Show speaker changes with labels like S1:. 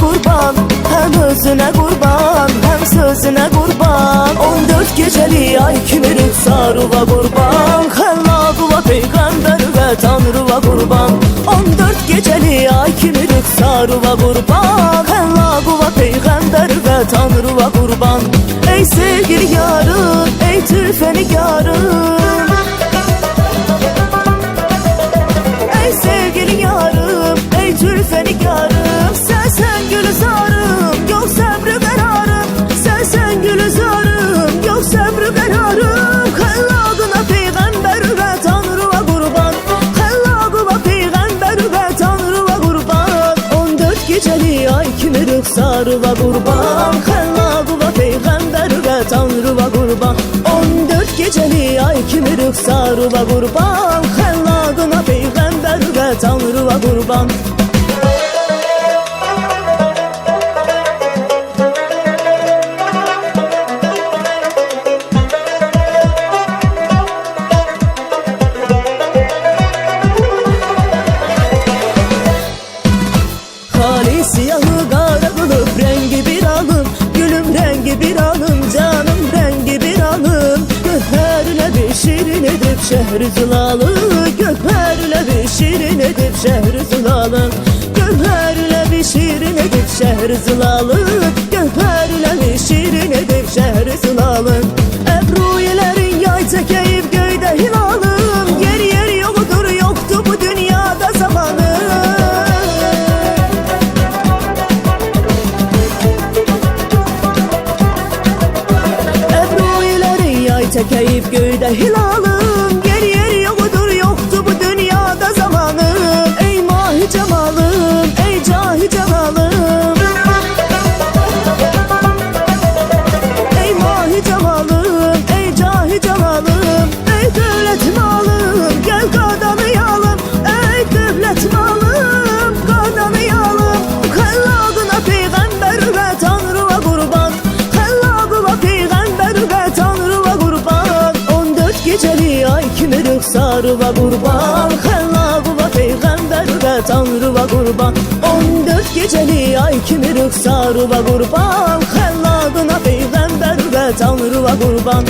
S1: Kurban, hem özüne kurban, hem sözüne kurban. 14 geceli ay kimi rüxarıva kurban, Xəllaquva peyğəmbər və Tanrıva kurban. 14 geceli ay kimi rüxarıva kurban, Xəllaquva peyğəmbər və Tanrıva kurban. Ey sevgili yarım, ey tüfeni yarım, ey sevgili yarım, ey tüfeni yarım. Sen gülzarım, yok sabrı kararım. Sen gülzarım, yok sabrı kararım. Xəllaqına peyğəmbər və Tanrıva kurban, Xəllaqına peyğəmbər və Tanrıva kurban. 14 geceli ay kimi rüxarıva kurban, Xəllaqına peyğəmbər və Tanrıva kurban. 14 geceli ay kimi rüxarıva kurban, Xəllaqına peyğəmbər və Tanrıva kurban. Siyahı qara qılıb rəngi bir alım, gülüm rəngi bir alım, canım rəngi bir alım. Göhərlə bir şirin edib şəhri zılalı, göhərlə bir şirin edib şəhri zılalı, göhərlə bir şirin edib şəhri zılalı, göhərlə bir şirin edib şəhri zılalı. Əbruyələrin yay çəkəyib göydə hilalım, yer yer yoludur, yoxdur bu dünyada zamanı. Çəkəyib göydə hilalım, yer yer yoludur, yoxdur bu dünyada zamanım. Ey mahi camalım, ey cahi camalım, ey mahi camalım, ey cahi camalım. Ey dövlət malım, gəl qadanıyalım, ey dövlət malım, qadanıyalım. Xəllaqına peyğəmbər və Tanrıva kurban, Xəllaqına peyğəmbər və Tanrıva kurban. 14 geceli ay kimi rüxarıva kurban, Xəllaqına peyğəmbər və Tanrıva kurban. 14 geceli ay kimi rüxarıva kurban, Xəllaqına peyğəmbər və Tanrıva kurban.